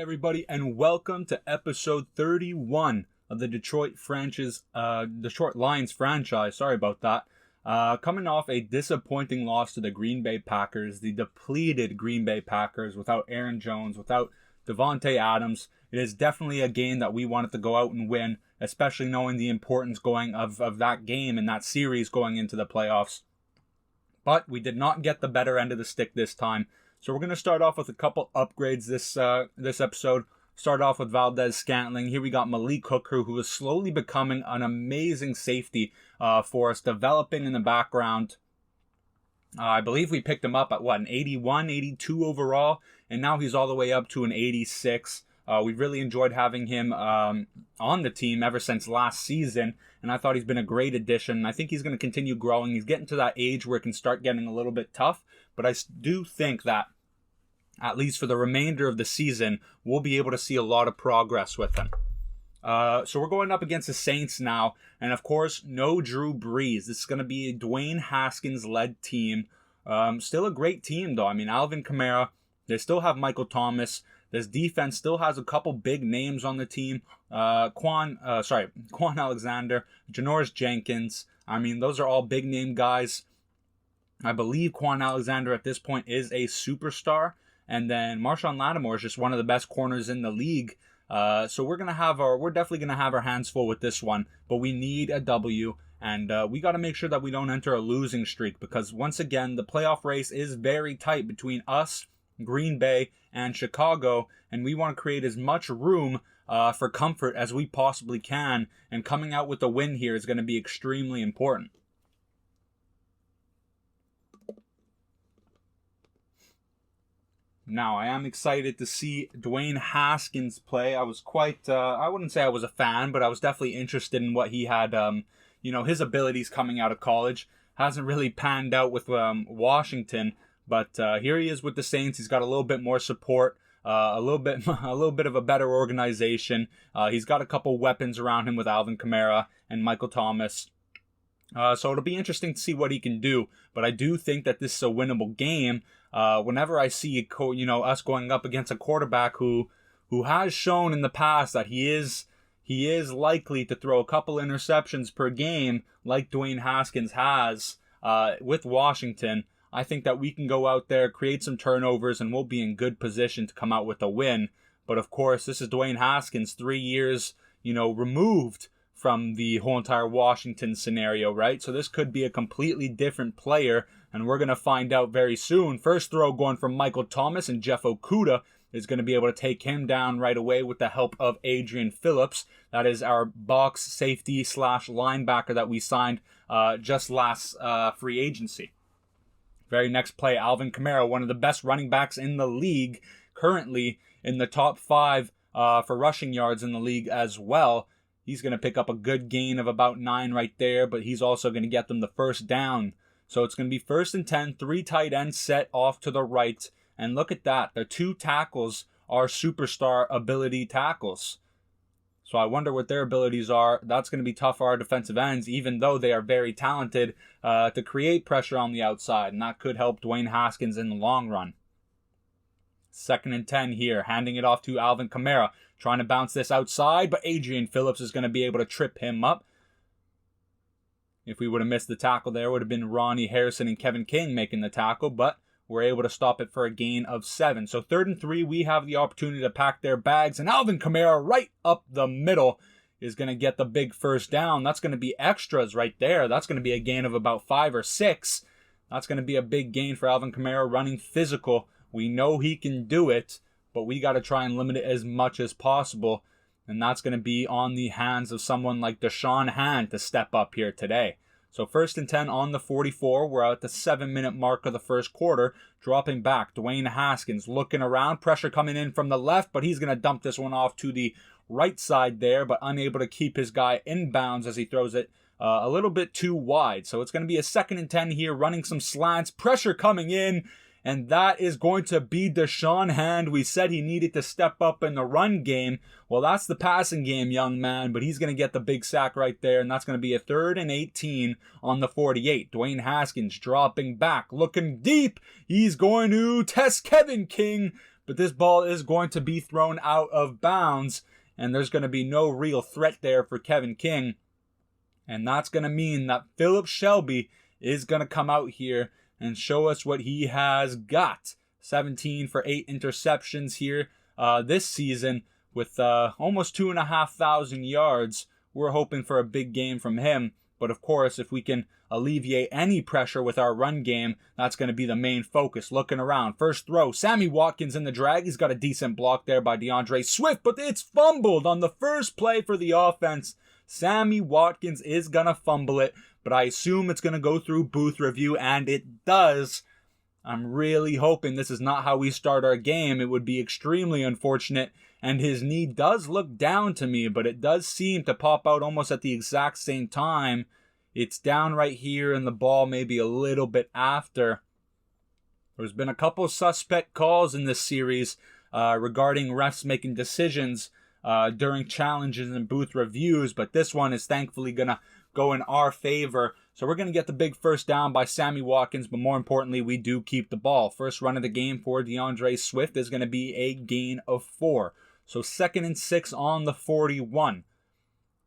everybody, and welcome to episode 31 of the Detroit Lions franchise. Sorry about that. Coming off a disappointing loss to the Green Bay Packers, the depleted Green Bay Packers without Aaron Jones, without Davante Adams. It is definitely a game that we wanted to go out and win, especially knowing the importance of that game and that series going into the playoffs. But we did not get the better end of the stick this time. So we're going to start off with a couple upgrades this episode. Start off with Valdes-Scantling. Here we got Malik Hooker, who is slowly becoming an amazing safety for us, developing in the background. I believe we picked him up at an 81, 82 overall, and now he's all the way up to an 86. We really enjoyed having him on the team ever since last season, and I thought he's been a great addition. I think he's going to continue growing. He's getting to that age where it can start getting a little bit tough, but I do think that at least for the remainder of the season, we'll be able to see a lot of progress with him. So we're going up against the Saints now, and of course, no Drew Brees. This is going to be a Dwayne Haskins-led team. Still a great team, though. I mean, Alvin Kamara, they still have Michael Thomas. This defense still has a couple big names on the team. Quan Alexander, Janoris Jenkins. I mean, those are all big name guys. I believe Quan Alexander at this point is a superstar. And then Marshawn Lattimore is just one of the best corners in the league. So we're definitely gonna have our hands full with this one. But we need a W, and we got to make sure that we don't enter a losing streak, because once again the playoff race is very tight between us, Green Bay, and Chicago, and we want to create as much room for comfort as we possibly can. And coming out with a win here is going to be extremely important. Now, I am excited to see Dwayne Haskins play. I was quite, I wouldn't say I was a fan, but I was definitely interested in what he had, his abilities coming out of college. Hasn't really panned out with Washington, but here he is with the Saints. He's got a little bit more support, a little bit of a better organization. He's got a couple weapons around him with Alvin Kamara and Michael Thomas. So it'll be interesting to see what he can do. But I do think that this is a winnable game. Whenever I see us going up against a quarterback who has shown in the past that he is likely to throw a couple interceptions per game, like Dwayne Haskins has with Washington, I think that we can go out there, create some turnovers, and we'll be in good position to come out with a win. But of course, this is Dwayne Haskins, 3 years, removed from the whole entire Washington scenario, right? So this could be a completely different player, and we're going to find out very soon. First throw going from Michael Thomas, and Jeff Okudah is going to be able to take him down right away with the help of Adrian Phillips. That is our box safety / linebacker that we signed just last free agency. Very next play, Alvin Kamara, one of the best running backs in the league, currently in the top 5 for rushing yards in the league as well. He's going to pick up a good gain of about 9 right there, but he's also going to get them the first down. So it's going to be 1st and 10, 3 tight ends set off to the right. And look at that. The 2 tackles are superstar ability tackles. So I wonder what their abilities are. That's going to be tough for our defensive ends, even though they are very talented to create pressure on the outside. And that could help Dwayne Haskins in the long run. 2nd and 10 here, handing it off to Alvin Kamara. Trying to bounce this outside, but Adrian Phillips is going to be able to trip him up. If we would have missed the tackle there, it would have been Ronnie Harrison and Kevin King making the tackle, but we're able to stop it for a gain of 7. So 3rd and 3, we have the opportunity to pack their bags, and Alvin Kamara right up the middle is going to get the big first down. That's going to be extras right there. That's going to be a gain of about 5 or 6. That's going to be a big gain for Alvin Kamara, running physical. We know he can do it, but we got to try and limit it as much as possible. And that's going to be on the hands of someone like Da'Shawn Hand to step up here today. So 1st and 10 on the 44. We're at the 7-minute mark of the first quarter. Dropping back. Dwayne Haskins looking around. Pressure coming in from the left, but he's going to dump this one off to the right side there, but unable to keep his guy inbounds as he throws it a little bit too wide. So it's going to be a 2nd and 10 here, running some slants. Pressure coming in. And that is going to be Da'Shawn Hand. We said he needed to step up in the run game. Well, that's the passing game, young man. But he's going to get the big sack right there. And that's going to be a 3rd and 18 on the 48. Dwayne Haskins dropping back, looking deep. He's going to test Kevin King. but this ball is going to be thrown out of bounds, and there's going to be no real threat there for Kevin King. And that's going to mean that Phillip Shelby is going to come out here and show us what he has got. 17 for 8 interceptions here this season with almost 2,500 yards. We're hoping for a big game from him. But of course, if we can alleviate any pressure with our run game, that's going to be the main focus. Looking around. First throw. Sammy Watkins in the drag. He's got a decent block there by D'Andre Swift, but it's fumbled on the first play for the offense. Sammy Watkins is going to fumble it, but I assume it's going to go through booth review, and it does. I'm really hoping this is not how we start our game. It would be extremely unfortunate, and his knee does look down to me, but it does seem to pop out almost at the exact same time. It's down right here, and the ball maybe a little bit after. There's been a couple suspect calls in this series regarding refs making decisions during challenges and booth reviews, but this one is thankfully going to go in our favor. So we're going to get the big first down by Sammy Watkins, but more importantly, we do keep the ball. First run of the game for D'Andre Swift is going to be a gain of 4. So 2nd and 6 on the 41.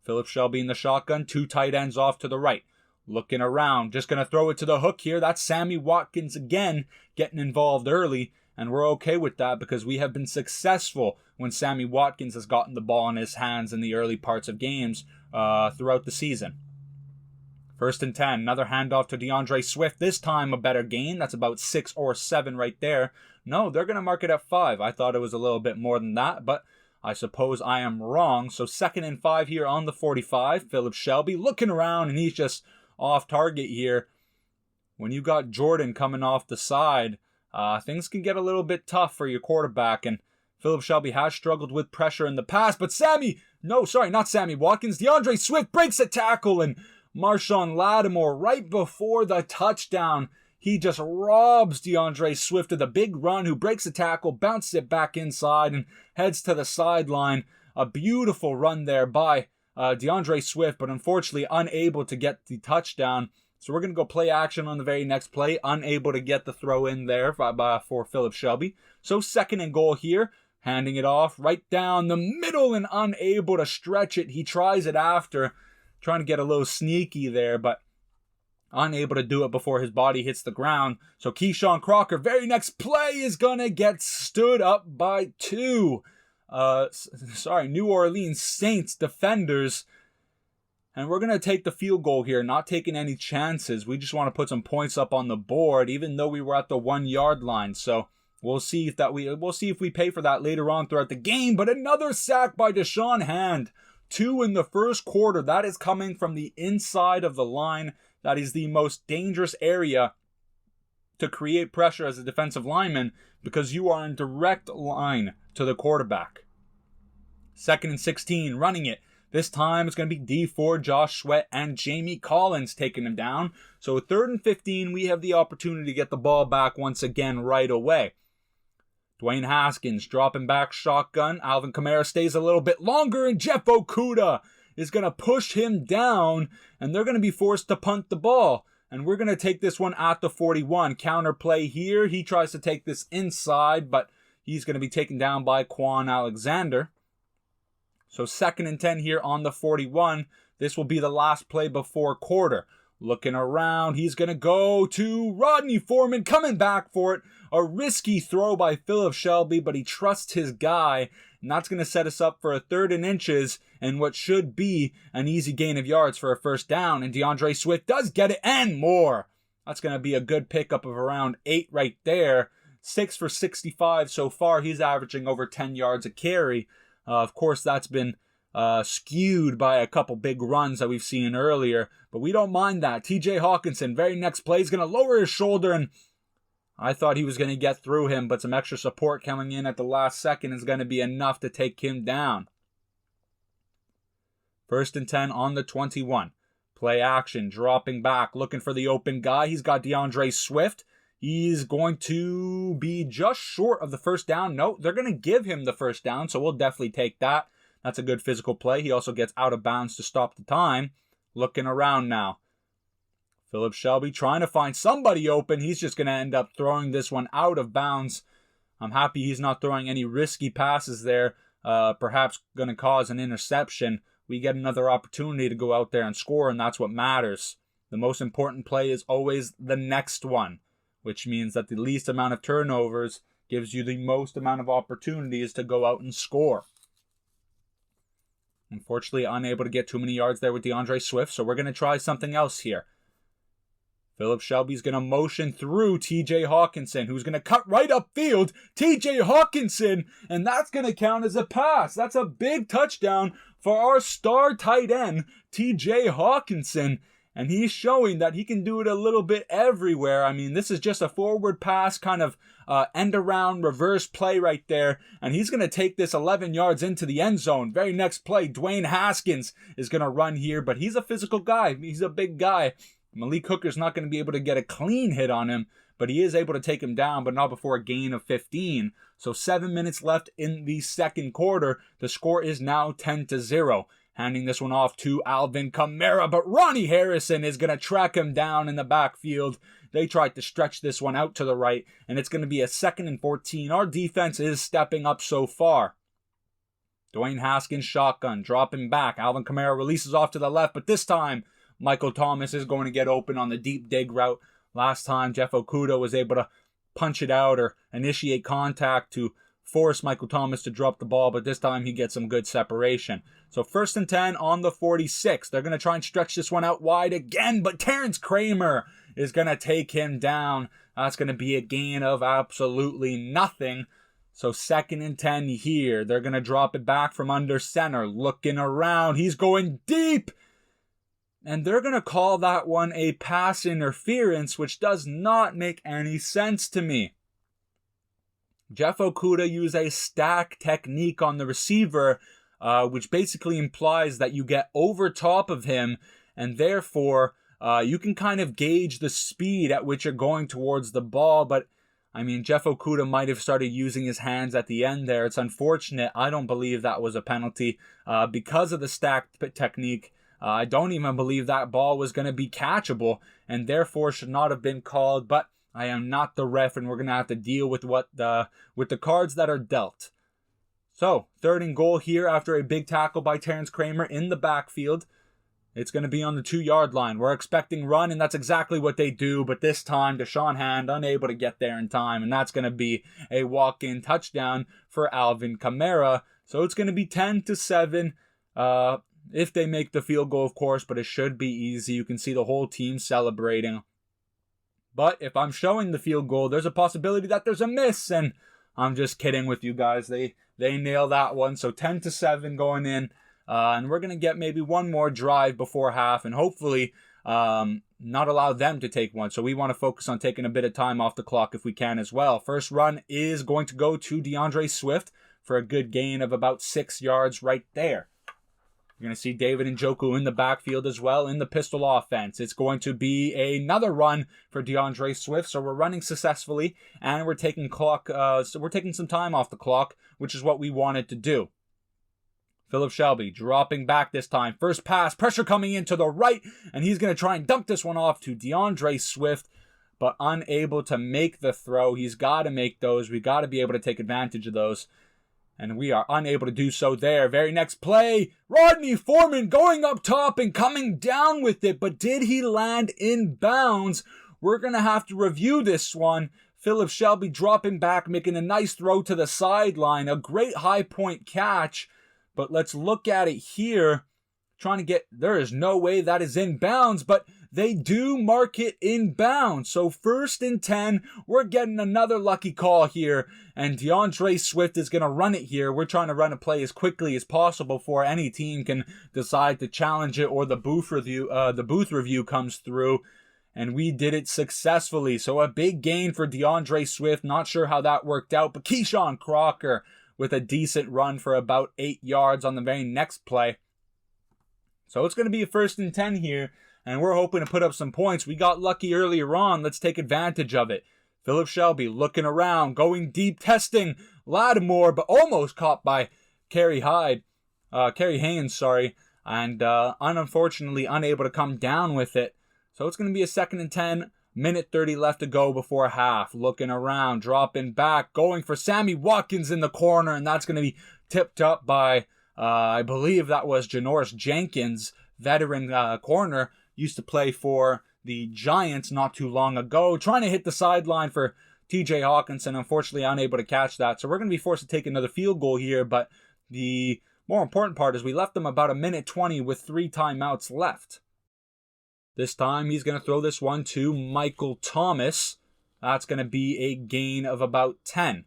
Phillip Shelby in the shotgun, 2 tight ends off to the right. Looking around, just going to throw it to the hook here. That's Sammy Watkins again getting involved early, and we're okay with that because we have been successful when Sammy Watkins has gotten the ball in his hands in the early parts of games throughout the season. 1st and 10, another handoff to D'Andre Swift. This time a better gain. That's about 6 or 7 right there. No, they're going to mark it at 5. I thought it was a little bit more than that, but I suppose I am wrong. So 2nd and 5 here on the 45. Phillip Shelby looking around, and he's just off target here. When you got Jordan coming off the side, things can get a little bit tough for your quarterback, and Phillip Shelby has struggled with pressure in the past, but not Sammy Watkins. D'Andre Swift breaks a tackle, and Marshawn Lattimore, right before the touchdown, he just robs D'Andre Swift of the big run, who breaks a tackle, bounces it back inside, and heads to the sideline. A beautiful run there by D'Andre Swift, but unfortunately unable to get the touchdown. So we're going to go play action on the very next play, unable to get the throw in there for Phillip Shelby. So 2nd and goal here, handing it off right down the middle and unable to stretch it. He tries it after, trying to get a little sneaky there, but unable to do it before his body hits the ground. So Keyshawn Crocker, very next play, is going to get stood up by 2 New Orleans Saints defenders. And we're going to take the field goal here, not taking any chances. We just want to put some points up on the board, even though we were at the 1-yard line. So we'll see if we pay for that later on throughout the game. But another sack by Deshaun Hand. 2 in the first quarter. That is coming from the inside of the line. That is the most dangerous area to create pressure as a defensive lineman because you are in direct line to the quarterback. 2nd and 16, running it. This time it's going to be Dee Ford, Josh Sweat, and Jamie Collins taking him down. So 3rd and 15, we have the opportunity to get the ball back once again right away. Dwayne Haskins dropping back shotgun. Alvin Kamara stays a little bit longer, and Jeff Okudah is going to push him down, and they're going to be forced to punt the ball. And we're going to take this one at the 41. Counter play here. He tries to take this inside, but he's going to be taken down by Quan Alexander. So 2nd and 10 here on the 41. This will be the last play before quarter. Looking around, he's going to go to Rodney Foreman, coming back for it. A risky throw by Phillip Shelby, but he trusts his guy, and that's going to set us up for a 3rd and inches and what should be an easy gain of yards for a first down. And D'Andre Swift does get it and more. That's going to be a good pickup of around 8 right there. 6 for 65 so far. He's averaging over 10 yards a carry. Of course, that's been skewed by a couple big runs that we've seen earlier, but we don't mind that. TJ Hawkinson, very next play, is going to lower his shoulder, and I thought he was going to get through him, but some extra support coming in at the last second is going to be enough to take him down. 1st and 10 on the 21. Play action, dropping back, looking for the open guy. He's got D'Andre Swift. He's going to be just short of the first down. No, they're going to give him the first down, so we'll definitely take that. That's a good physical play. He also gets out of bounds to stop the time. Looking around now. Phillip Shelby trying to find somebody open. He's just going to end up throwing this one out of bounds. I'm happy he's not throwing any risky passes there, perhaps going to cause an interception. We get another opportunity to go out there and score, and that's what matters. The most important play is always the next one, which means that the least amount of turnovers gives you the most amount of opportunities to go out and score. Unfortunately, unable to get too many yards there with DeAndre Swift, so we're going to try something else here. Philip Shelby's going to motion through TJ Hawkinson, who's going to cut right upfield. TJ Hawkinson, and that's going to count as a pass. That's a big touchdown for our star tight end, TJ Hawkinson. And he's showing that he can do it a little bit everywhere. I mean, this is just a forward pass, kind of end-around reverse play right there. And he's going to take this 11 yards into the end zone. Very next play, Dwayne Haskins is going to run here. But he's a physical guy. He's a big guy. Malik Hooker's not going to be able to get a clean hit on him. But he is able to take him down, but not before a gain of 15. So 7 minutes left in the second quarter. The score is now 10-0. Handing this one off to Alvin Kamara, but Ronnie Harrison is going to track him down in the backfield. They tried to stretch this one out to the right, and it's going to be a 2nd and 14. Our defense is stepping up so far. Dwayne Haskins shotgun, dropping back. Alvin Kamara releases off to the left, but this time Michael Thomas is going to get open on the deep dig route. Last time Jeff Okudah was able to punch it out or initiate contact to force Michael Thomas to drop the ball, but this time he gets some good separation. So 1st and 10 on the 46. They're going to try and stretch this one out wide again, but Terrence Kramer is going to take him down. That's going to be a gain of absolutely nothing. So 2nd and 10 here. They're going to drop it back from under center, looking around. He's going deep. And they're going to call that one a pass interference, which does not make any sense to me. Jeff Okudah used a stack technique on the receiver, which basically implies that you get over top of him, and therefore you can kind of gauge the speed at which you're going towards the ball. But, I mean, Jeff Okudah might have started using his hands at the end there. It's unfortunate. I don't believe that was a penalty because of the stack technique. I don't even believe that ball was going to be catchable, and therefore should not have been called. But I am not the ref, and we're going to have to deal with the cards that are dealt. So, 3rd and goal here after a big tackle by Terrence Kramer in the backfield. It's going to be on the 2-yard line. We're expecting run, and that's exactly what they do. But this time, Deshaun Hand unable to get there in time, and that's going to be a walk-in touchdown for Alvin Kamara. So it's going to be 10-7 if they make the field goal, of course, but it should be easy. You can see the whole team celebrating. But if I'm showing the field goal, there's a possibility that there's a miss, and I'm just kidding with you guys. They nail that one. So 10-7 going in, and we're going to get maybe one more drive before half, and hopefully not allow them to take one. So we want to focus on taking a bit of time off the clock if we can as well. First run is going to go to DeAndre Swift for a good gain of about 6 yards right there. You're going to see David Njoku in the backfield as well in the pistol offense. It's going to be another run for DeAndre Swift. So we're running successfully, and we're taking some time off the clock, which is what we wanted to do. Philip Shelby dropping back this time. First pass, pressure coming in to the right, and he's going to try and dump this one off to DeAndre Swift, but unable to make the throw. He's got to make those. We got to be able to take advantage of those. And we are unable to do so there. Very next play, Rodney Foreman going up top and coming down with it. But did he land in bounds? We're going to have to review this one. Philip Shelby dropping back, making a nice throw to the sideline. A great high point catch. But let's look at it here. There is no way that is in bounds, but they do mark it in bounds. So 1st and 10, we're getting another lucky call here, and DeAndre Swift is going to run it here. We're trying to run a play as quickly as possible before any team can decide to challenge it or the booth review comes through, and we did it successfully. So a big gain for DeAndre Swift. Not sure how that worked out, but Keyshawn Crocker with a decent run for about 8 yards on the very next play. So it's going to be a 1st and 10 here, and we're hoping to put up some points. We got lucky earlier on. Let's take advantage of it. Philip Shelby looking around, going deep, testing Lattimore, but almost caught by Kerry Haynes, and unfortunately unable to come down with it. So it's going to be a 2nd and 10 Minute 30 left to go before half. Looking around, dropping back, going for Sammy Watkins in the corner, and that's going to be tipped up by, I believe that was Janoris Jenkins, veteran corner, used to play for the Giants not too long ago, trying to hit the sideline for TJ Hawkinson, unfortunately unable to catch that. So we're going to be forced to take another field goal here, but the more important part is we left them about a minute 20 with 3 timeouts left. This time he's going to throw this one to Michael Thomas. That's going to be a gain of about 10.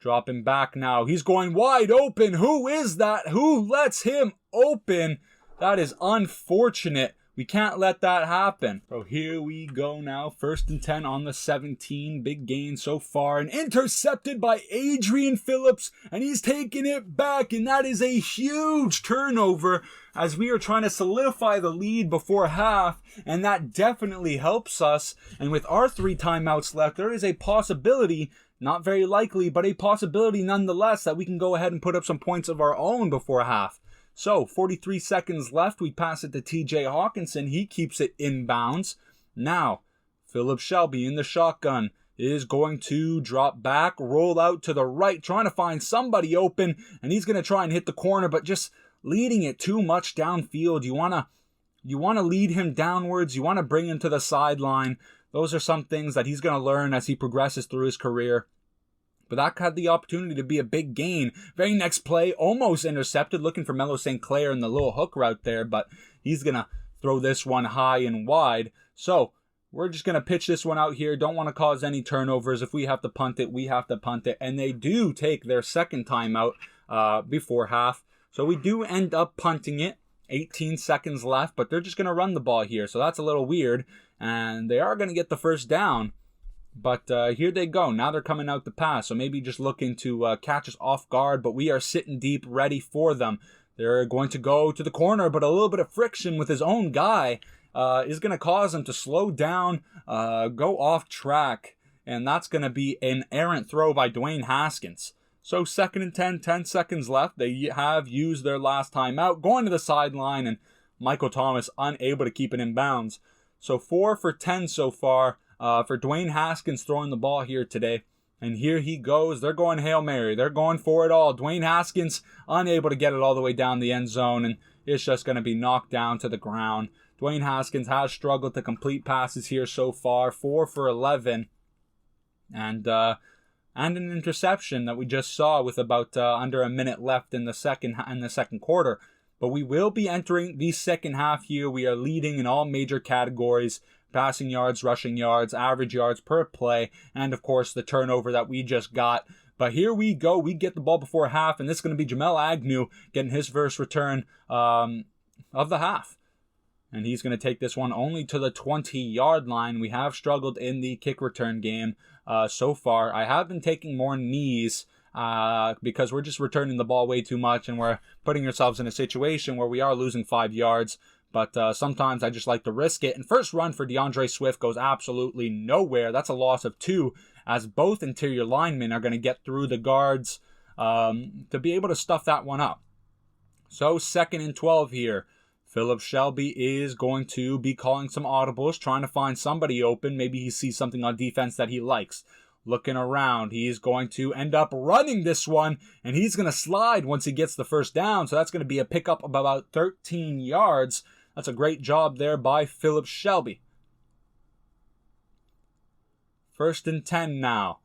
Dropping back now. He's going wide open. Who is that? Who lets him open? That is unfortunate. We can't let that happen. So here we go now. 1st and 10 on the 17. Big gain so far. And intercepted by Adrian Phillips. And he's taking it back. And that is a huge turnover as we are trying to solidify the lead before half. And that definitely helps us. And with our 3 timeouts left, there is a possibility, not very likely, but a possibility nonetheless, that we can go ahead and put up some points of our own before half. So, 43 seconds left. We pass it to TJ Hawkinson. He keeps it inbounds. Now, Philip Shelby in the shotgun is going to drop back, roll out to the right, trying to find somebody open, and he's going to try and hit the corner, but just leading it too much downfield. You want to lead him downwards. You want to bring him to the sideline. Those are some things that he's going to learn as he progresses through his career. But that had the opportunity to be a big gain. Very next play, almost intercepted, looking for Melo St. Clair in the little hook route there, but he's going to throw this one high and wide. So we're just going to pitch this one out here. Don't want to cause any turnovers. If we have to punt it, we have to punt it. And they do take their second timeout before half. So we do end up punting it. 18 seconds left, but they're just going to run the ball here. So that's a little weird. And they are going to get the first down. But here they go. Now they're coming out to pass. So maybe just looking to catch us off guard. But we are sitting deep, ready for them. They're going to go to the corner. But a little bit of friction with his own guy is going to cause him to slow down, go off track. And that's going to be an errant throw by Dwayne Haskins. So 2nd and 10, 10 seconds left. They have used their last timeout. Going to the sideline. And Michael Thomas unable to keep it in bounds. So 4 for 10 so far. For Dwayne Haskins throwing the ball here today. And here he goes. They're going Hail Mary. They're going for it all. Dwayne Haskins unable to get it all the way down the end zone. And it's just going to be knocked down to the ground. Dwayne Haskins has struggled to complete passes here so far. 4 for 11. And an interception that we just saw with about under a minute left in the second quarter. But we will be entering the second half here. We are leading in all major categories. Passing yards, rushing yards, average yards per play, and of course the turnover that we just got. But here we go. We get the ball before half, and this is going to be Jamel Agnew getting his first return of the half. And he's going to take this one only to the 20-yard line. We have struggled in the kick return game so far. I have been taking more knees because we're just returning the ball way too much, and we're putting ourselves in a situation where we are losing 5 yards. But sometimes I just like to risk it. And first run for DeAndre Swift goes absolutely nowhere. That's a loss of 2, as both interior linemen are going to get through the guards to be able to stuff that one up. So 2nd and 12 here. Philip Shelby is going to be calling some audibles, trying to find somebody open. Maybe he sees something on defense that he likes. Looking around, he's going to end up running this one, and he's going to slide once he gets the first down. So that's going to be a pickup of about 13 yards. That's a great job there by Philip Shelby. 1st and 10 now.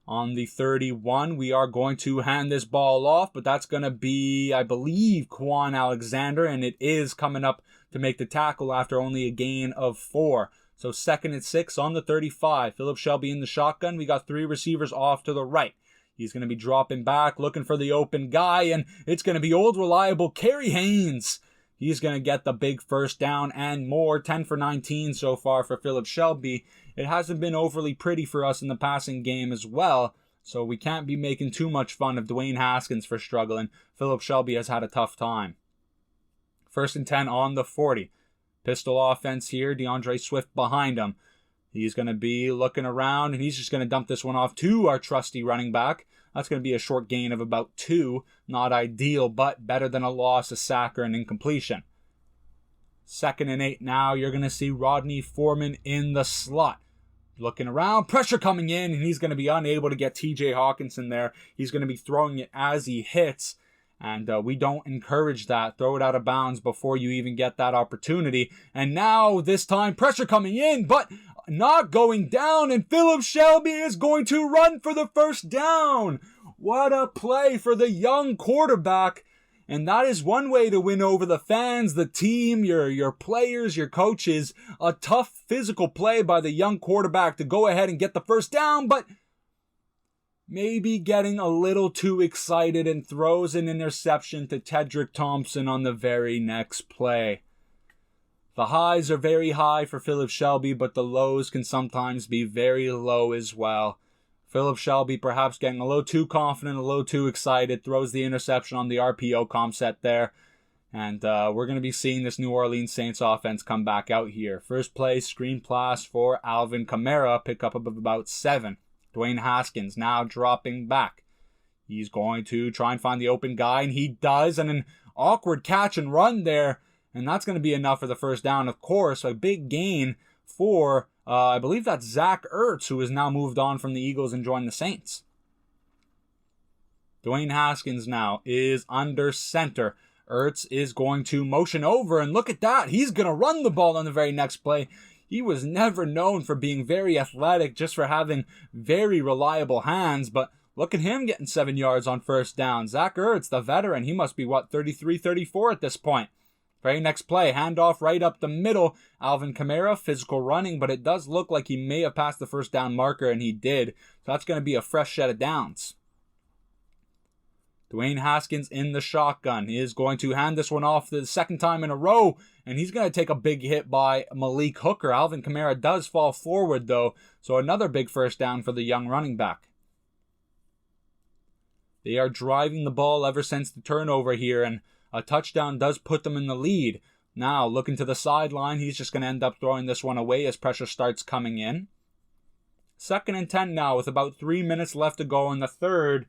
On the 31, we are going to hand this ball off, but that's going to be, I believe, Quan Alexander, and it is coming up to make the tackle after only a gain of 4. So 2nd and 6 on the 35. Philip Shelby in the shotgun. We got 3 receivers off to the right. He's going to be dropping back, looking for the open guy, and it's going to be old reliable Kerry Haynes. He's going to get the big first down and more. 10 for 19 so far for Philip Shelby. It hasn't been overly pretty for us in the passing game as well, so we can't be making too much fun of Dwayne Haskins for struggling. Philip Shelby has had a tough time. 1st and 10 on the 40. Pistol offense here. DeAndre Swift behind him. He's going to be looking around, and he's just going to dump this one off to our trusty running back. That's going to be a short gain of about 2. Not ideal, but better than a loss, a sack, or an incompletion. 2nd and 8 now. You're going to see Rodney Foreman in the slot. Looking around, pressure coming in, and he's going to be unable to get TJ Hawkinson there. He's going to be throwing it as he hits, and we don't encourage that. Throw it out of bounds before you even get that opportunity. And now, this time, pressure coming in, but not going down, and Philip Shelby is going to run for the first down. What a play for the young quarterback. And that is one way to win over the fans, the team, your players, your coaches. A tough physical play by the young quarterback to go ahead and get the first down, but maybe getting a little too excited and throws an interception to Tedrick Thompson on the very next play. The highs are very high for Philip Shelby, but the lows can sometimes be very low as well. Philip Shelby perhaps getting a little too confident, a little too excited, throws the interception on the RPO comp set there. And we're going to be seeing this New Orleans Saints offense come back out here. First play, screen pass for Alvin Kamara, pick up of about 7. Dwayne Haskins now dropping back. He's going to try and find the open guy, and he does. And an awkward catch and run there. And that's going to be enough for the first down. Of course, a big gain for, I believe that's Zach Ertz, who has now moved on from the Eagles and joined the Saints. Dwayne Haskins now is under center. Ertz is going to motion over, and look at that. He's going to run the ball on the very next play. He was never known for being very athletic, just for having very reliable hands, but look at him getting 7 yards on first down. Zach Ertz, the veteran, he must be, 33, 34 at this point. Very next play, handoff right up the middle. Alvin Kamara, physical running, but it does look like he may have passed the first down marker, and he did. So that's going to be a fresh set of downs. Dwayne Haskins in the shotgun. He is going to hand this one off the second time in a row, and he's going to take a big hit by Malik Hooker. Alvin Kamara does fall forward, though, so another big first down for the young running back. They are driving the ball ever since the turnover here, and a touchdown does put them in the lead. Now, looking to the sideline, he's just going to end up throwing this one away as pressure starts coming in. 2nd and 10 now with about 3 minutes left to go in the third.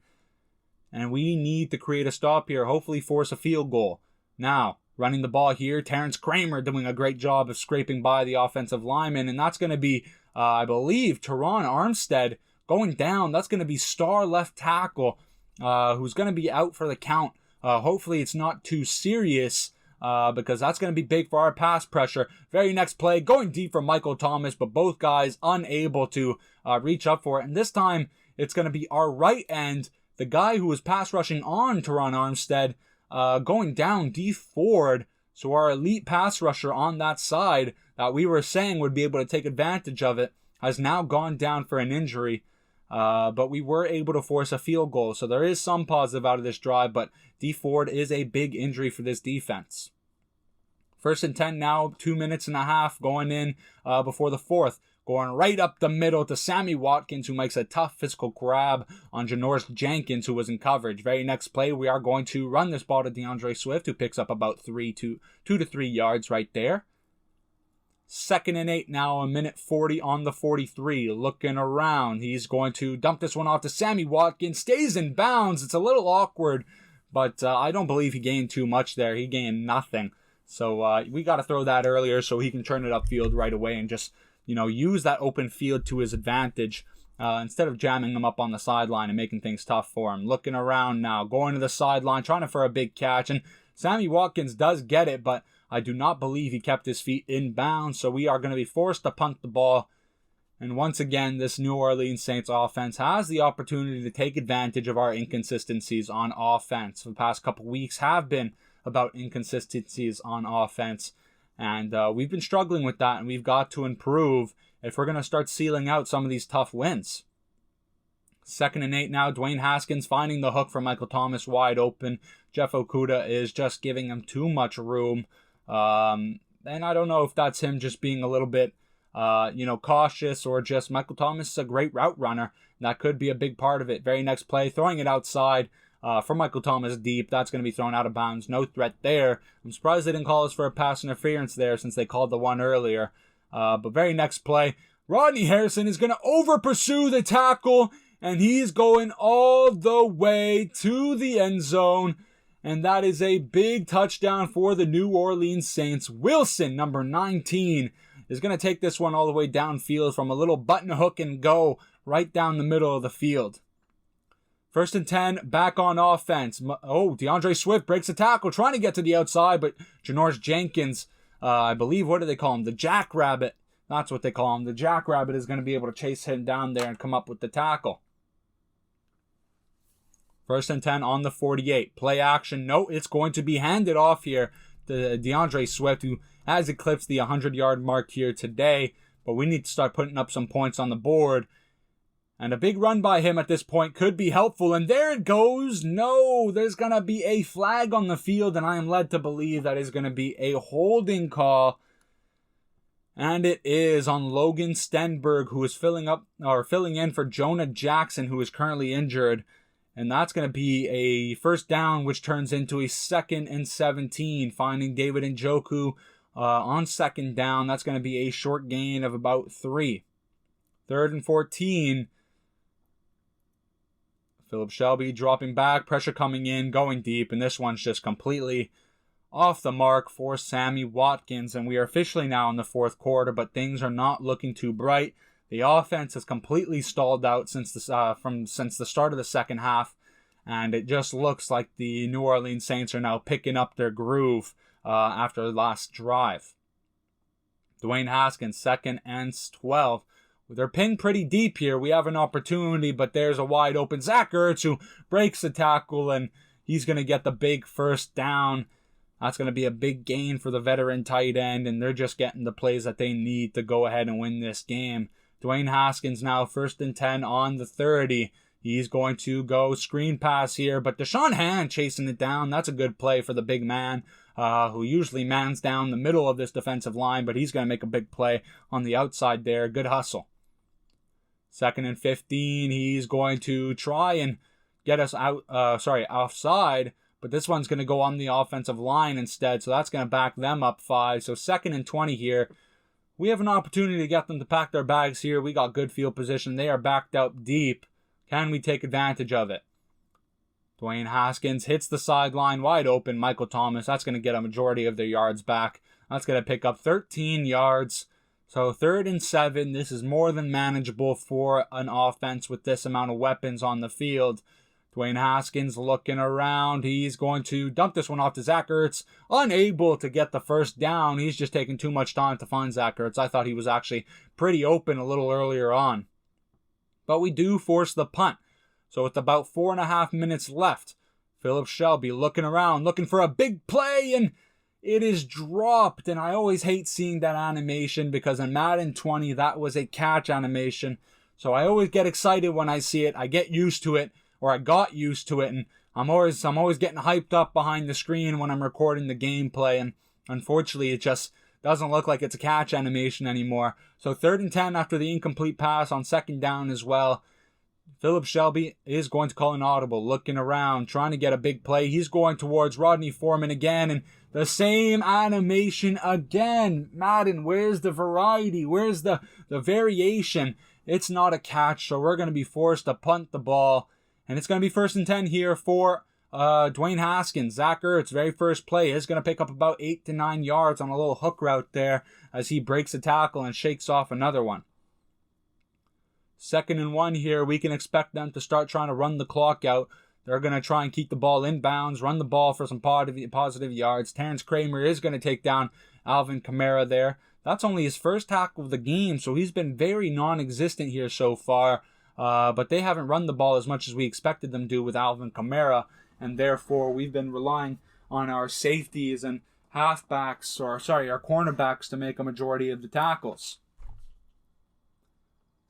And we need to create a stop here, hopefully force a field goal. Now, running the ball here, Terrence Kramer doing a great job of scraping by the offensive lineman. And that's going to be, I believe, Teron Armstead going down. That's going to be star left tackle, who's going to be out for the count. Hopefully it's not too serious, because that's going to be big for our pass pressure. Very next play, going deep for Michael Thomas, but both guys unable to reach up for it. And this time, it's going to be our right end, the guy who was pass rushing on Teron Armstead, going down, Dee Ford. So our elite pass rusher on that side that we were saying would be able to take advantage of it has now gone down for an injury. But we were able to force a field goal. So there is some positive out of this drive, but Dee Ford is a big injury for this defense. 1st and 10 now, 2 minutes and a half going in before the fourth. Going right up the middle to Sammy Watkins, who makes a tough physical grab on Janoris Jenkins, who was in coverage. Very next play, we are going to run this ball to DeAndre Swift, who picks up about 2 to 3 yards right there. 2nd and 8 now, 1:40 on the 43. Looking around. He's going to dump this one off to Sammy Watkins. Stays in bounds. It's a little awkward, but I don't believe he gained too much there. He gained nothing. So we got to throw that earlier so he can turn it upfield right away and just, use that open field to his advantage instead of jamming him up on the sideline and making things tough for him. Looking around now, going to the sideline, trying for a big catch. And Sammy Watkins does get it, but I do not believe he kept his feet in bounds, so we are going to be forced to punt the ball. And once again, this New Orleans Saints offense has the opportunity to take advantage of our inconsistencies on offense. The past couple weeks have been about inconsistencies on offense, and we've been struggling with that, and we've got to improve if we're going to start sealing out some of these tough wins. 2nd and 8 now. Dwayne Haskins finding the hook for Michael Thomas wide open. Jeff Okudah is just giving him too much room. And I don't know if that's him just being a little bit, cautious, or just Michael Thomas is a great route runner. That could be a big part of it. Very next play, throwing it outside for Michael Thomas deep. That's going to be thrown out of bounds. No threat there. I'm surprised they didn't call us for a pass interference there since they called the one earlier. But very next play, Rodney Harrison is going to over pursue the tackle, and he's going all the way to the end zone. And that is a big touchdown for the New Orleans Saints. Wilson, number 19, is going to take this one all the way downfield from a little button hook and go right down the middle of the field. 1st and 10, back on offense. DeAndre Swift breaks a tackle, trying to get to the outside, but Janoris Jenkins, I believe, what do they call him? The Jackrabbit. That's what they call him. The Jackrabbit is going to be able to chase him down there and come up with the tackle. 1st and 10 on the 48. Play action. No, it's going to be handed off here to DeAndre Swift, who has eclipsed the 100-yard mark here today. But we need to start putting up some points on the board. And a big run by him at this point could be helpful. And there it goes. No, there's going to be a flag on the field. And I am led to believe that is going to be a holding call. And it is on Logan Stenberg, who is filling in for Jonah Jackson, who is currently injured. And that's going to be a first down, which turns into a 2nd and 17, finding David Njoku on 2nd down. That's going to be a short gain of about 3. 3rd and 14. Philip Shelby dropping back, pressure coming in, going deep, and this one's just completely off the mark for Sammy Watkins. And we are officially now in the 4th quarter, but things are not looking too bright. The offense has completely stalled out since the start of the second half, and it just looks like the New Orleans Saints are now picking up their groove after the last drive. Dwayne Haskins, 2nd and 12. They're pinned pretty deep here. We have an opportunity, but there's a wide open Zach Ertz who breaks the tackle, and he's going to get the big first down. That's going to be a big gain for the veteran tight end, and they're just getting the plays that they need to go ahead and win this game. Dwayne Haskins now 1st and 10 on the 30. He's going to go screen pass here, but Deshaun Hand chasing it down. That's a good play for the big man, who usually mans down the middle of this defensive line, but he's going to make a big play on the outside there. Good hustle. 2nd and 15. He's going to try and get us offside, but this one's going to go on the offensive line instead, so that's going to back them up 5. So 2nd and 20 here. We have an opportunity to get them to pack their bags here. We got good field position. They are backed up deep. Can we take advantage of it? Dwayne Haskins hits the sideline wide open. Michael Thomas, that's going to get a majority of their yards back. That's going to pick up 13 yards. So 3rd and 7. This is more than manageable for an offense with this amount of weapons on the field. Dwayne Haskins looking around. He's going to dump this one off to Zach Ertz. Unable to get the first down. He's just taking too much time to find Zach Ertz. I thought he was actually pretty open a little earlier on. But we do force the punt. So with about 4.5 minutes left, Philip Shelby looking around, looking for a big play, and it is dropped. And I always hate seeing that animation because in Madden 20, that was a catch animation. So I always get excited when I see it. I get used to it. Or I got used to it, and I'm always getting hyped up behind the screen when I'm recording the gameplay, and unfortunately it just doesn't look like it's a catch animation anymore. So 3rd and 10 after the incomplete pass on 2nd down as well. Philip Shelby is going to call an audible, looking around, trying to get a big play. He's going towards Rodney Foreman again, and the same animation again. Madden, where's the variety? Where's the variation? It's not a catch, so we're going to be forced to punt the ball. And it's going to be 1st and 10 here for Dwayne Haskins. Zach Ertz, very first play, is going to pick up about 8 to 9 yards on a little hook route there as he breaks a tackle and shakes off another one. 2nd and 1 here. We can expect them to start trying to run the clock out. They're going to try and keep the ball inbounds, run the ball for some positive yards. Terrence Kramer is going to take down Alvin Kamara there. That's only his first tackle of the game, so he's been very non-existent here so far. But they haven't run the ball as much as we expected them to with Alvin Kamara, and therefore we've been relying on our safeties and our cornerbacks to make a majority of the tackles.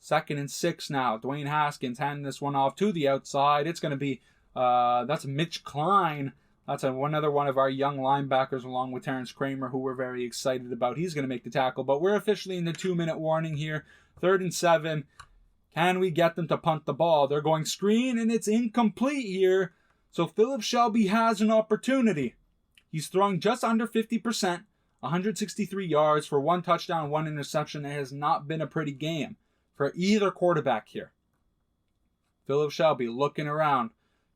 2nd and 6 now. Dwayne Haskins handing this one off to the outside. It's going to be, that's Mitch Klein. That's another one of our young linebackers along with Terrence Kramer, who we're very excited about. He's going to make the tackle, but we're officially in the 2-minute warning here. 3rd and 7. Can we get them to punt the ball? They're going screen, and it's incomplete here. So Philip Shelby has an opportunity. He's throwing just under 50%, 163 yards for 1 touchdown, 1 interception. It has not been a pretty game for either quarterback here. Philip Shelby looking around,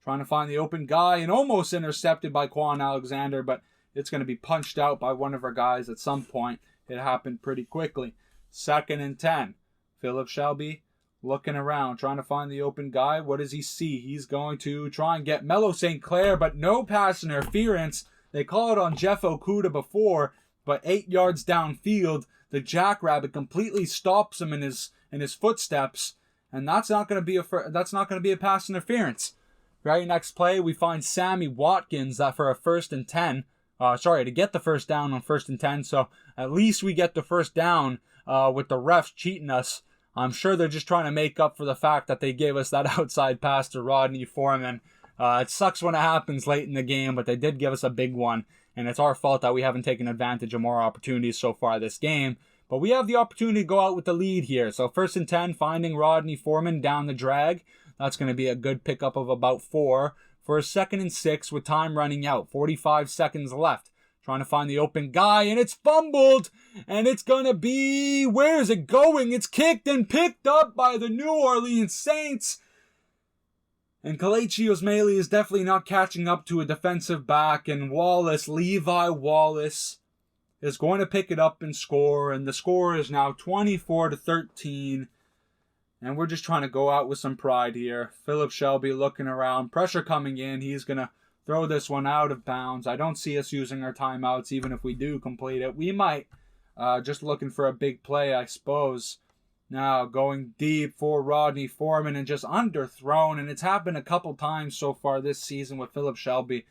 trying to find the open guy and almost intercepted by Quan Alexander, but it's going to be punched out by one of our guys at some point. It happened pretty quickly. 2nd and 10. Philip Shelby looking around, trying to find the open guy. What does he see? He's going to try and get Melo St. Clair, but no pass interference. They call it on Jeff Okudah before, but 8 yards downfield, the Jackrabbit completely stops him in his footsteps, and that's not going to be a pass interference. Very next play, we find Sammy Watkins for a 1st and 10. To get the first down on 1st and 10. So at least we get the first down with the refs cheating us. I'm sure they're just trying to make up for the fact that they gave us that outside pass to Rodney Foreman. It sucks when it happens late in the game, but they did give us a big one. And it's our fault that we haven't taken advantage of more opportunities so far this game. But we have the opportunity to go out with the lead here. So 1st and 10, finding Rodney Foreman down the drag. That's going to be a good pickup of about 4. For a 2nd and 6 with time running out. 45 seconds left. Trying to find the open guy, and it's fumbled. And it's going to be... Where is it going? It's kicked and picked up by the New Orleans Saints. And Kelechi Osemele is definitely not catching up to a defensive back. And Levi Wallace, is going to pick it up and score. And the score is now 24-13. And we're just trying to go out with some pride here. Philip Shelby looking around. Pressure coming in. He's going to throw this one out of bounds. I don't see us using our timeouts even if we do complete it. We might. Just looking for a big play, I suppose. Now going deep for Rodney Foreman and just underthrown. And it's happened a couple times so far this season with Philip Shelby.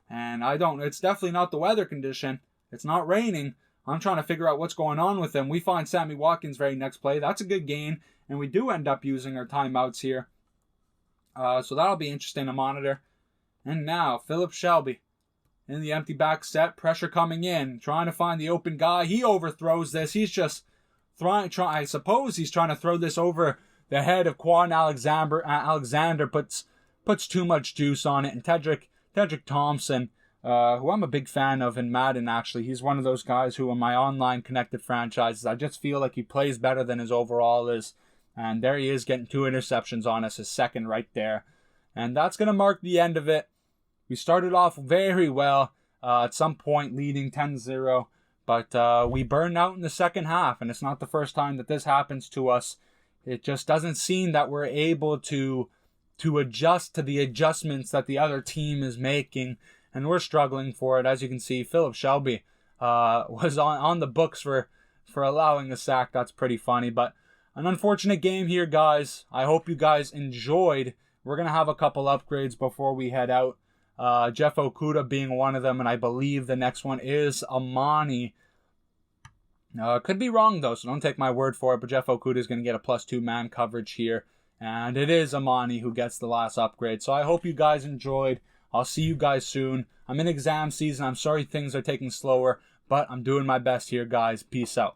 And it's definitely not the weather condition. It's not raining. I'm trying to figure out what's going on with him. We find Sammy Watkins very next play. That's a good gain. And we do end up using our timeouts here. So that'll be interesting to monitor. And now, Philip Shelby in the empty back set. Pressure coming in. Trying to find the open guy. He overthrows this. He's just I suppose he's trying to throw this over the head of Quan Alexander. Alexander puts too much juice on it. And Tedrick Thompson, who I'm a big fan of in Madden, actually. He's one of those guys who in my online connected franchises, I just feel like he plays better than his overall is. And there he is getting 2 interceptions on us, his 2nd right there. And that's going to mark the end of it. We started off very well, at some point leading 10-0. But we burned out in the second half. And it's not the first time that this happens to us. It just doesn't seem that we're able to adjust to the adjustments that the other team is making. And we're struggling for it. As you can see, Philip Shelby was on the books for allowing a sack. That's pretty funny. But an unfortunate game here, guys. I hope you guys enjoyed. We're going to have a couple upgrades before we head out. Jeff Okudah being one of them, and I believe the next one is Amani. Could be wrong, though, so don't take my word for it, but Jeff Okudah is going to get a +2 man coverage here. And it is Amani who gets the last upgrade. So I hope you guys enjoyed. I'll see you guys soon. I'm in exam season. I'm sorry things are taking slower, but I'm doing my best here, guys. Peace out.